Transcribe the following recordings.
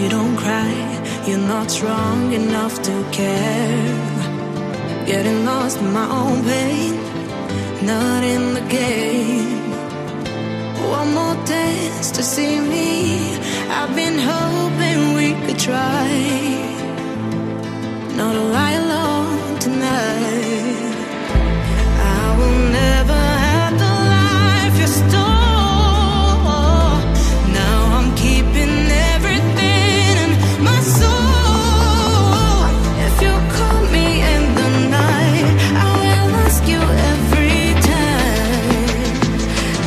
Baby, don't cry, you're not strong enough to care. Getting lost in my own pain, not in the game. One more dance to see me, I've been hoping we could try. Not a lie alone tonight. I will never have the life you stole. Now I'm keeping everything in my soul. If you call me in the night, I will ask you every time,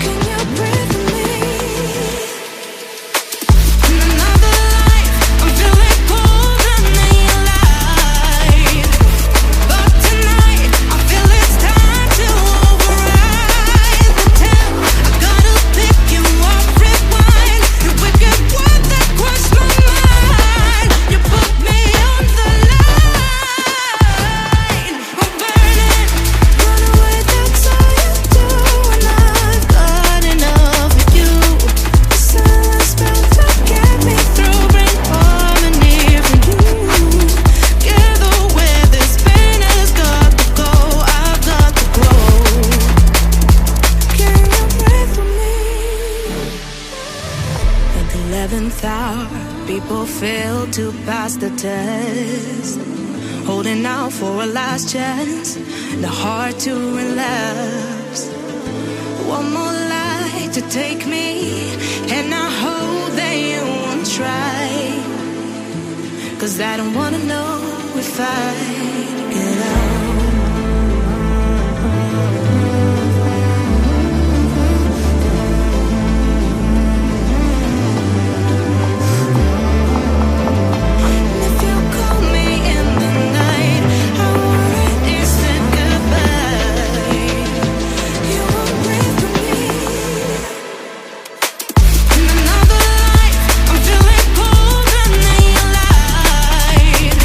can you breathe with me? In another life, I'm feeling cold and then light. But tonight, I feel it's time to override the temp. I gotta pick you up, rewind. You wicked word that crushed my mind. You put me on the line. I'm burning, run away, that's all you do. And I've got enough of you. The silence spell to get me through, bring harmony for you. Together where this pain has got to go, I've got to grow. Can you breathe with me? At the 11th hour, people fail to pass the test. Holding out for a last chance, the heart to relapse. One more light to take me, and I hope that you won't try. 'Cause I don't wanna know if I get out. If you call me in the night, I already said goodbye. You won't breathe with me. In another life, I'm feeling cold and then light.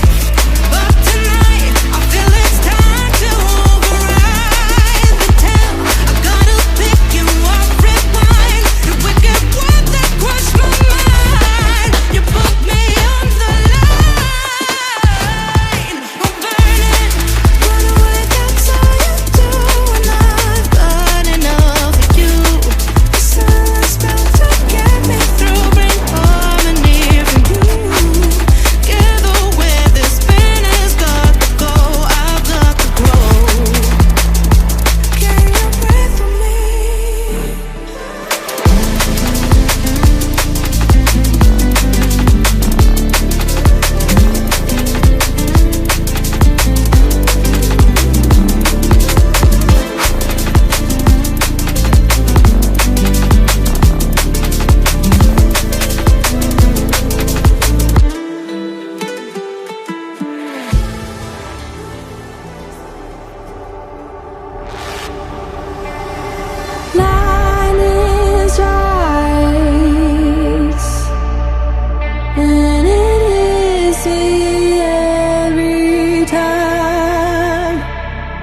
But tonight, I feel it's time to override the temp. I gotta pick you up, rewind. The wicked word that crushed my mind. You put me on the line. I'm burning, run away, that's all you do. And I've got enough of you. The silence spell to get me through, bring harmony for you. Together where this pain has got to go, I've got to grow. Can you breathe with me? Line is right, and it is me every time.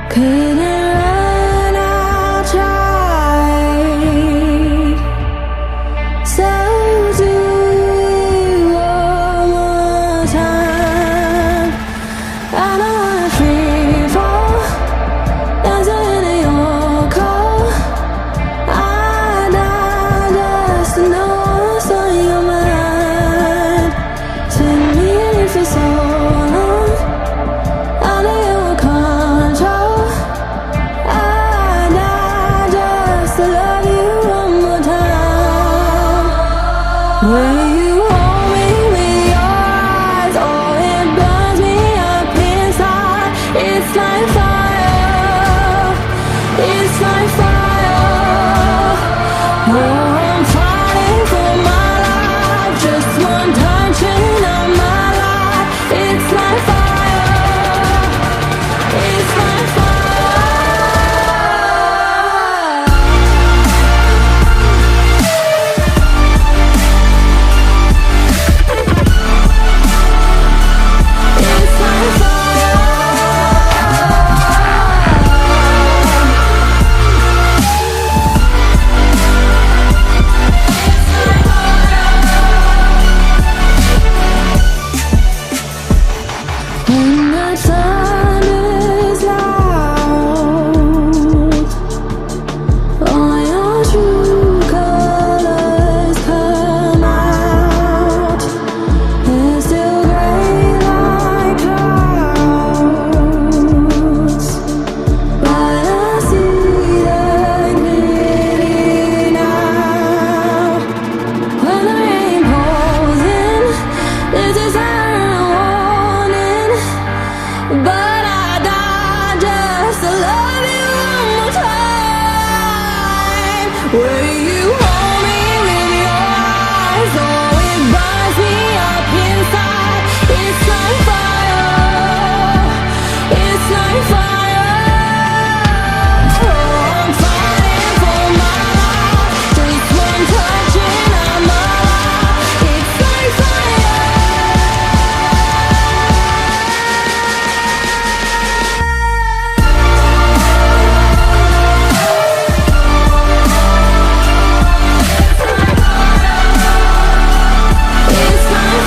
Couldn't run out, tried. So do it one more time. I don't wanna free fall, dancing in your cold. I just know what's on your mind. Spin me in for so long, out of your control. I just love you one more time. When you hold me with your eyes, oh, it burns me up inside. It's like fire, it's like fire. Oh, I'm fighting for my life, just one touching of my life. It's like fire, it's like fire. Will you hold me with your eyes? Oh, it burns me up inside. It's like fire. It's like fire. Oh, I'm fighting for my life. Just one touch and I'm alive. It's like fire. It's like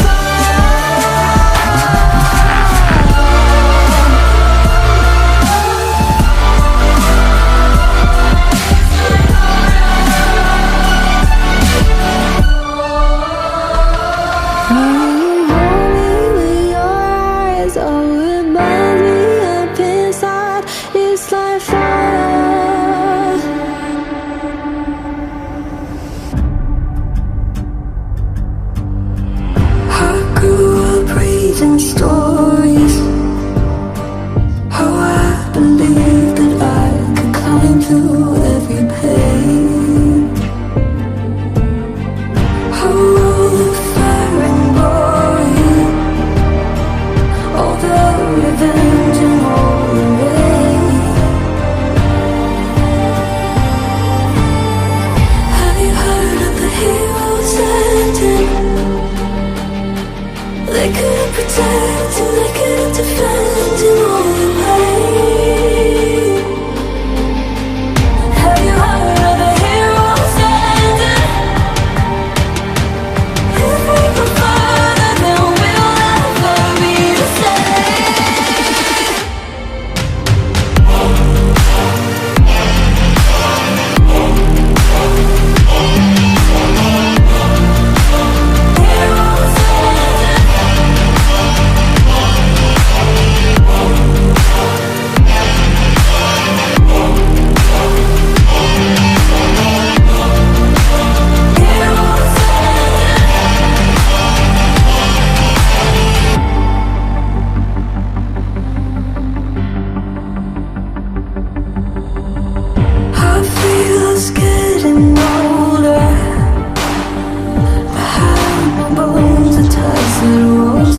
stories, how I believed that I could climb through every pain, how all the fire and glory, all the revenge and all the rain. Have you heard of the heroes ending? They couldn't protect and they couldn't defend in all the pain. Have you heard of the heroes standing? If we go further, then we'll never be the same. Heroes standing. I feel us getting on.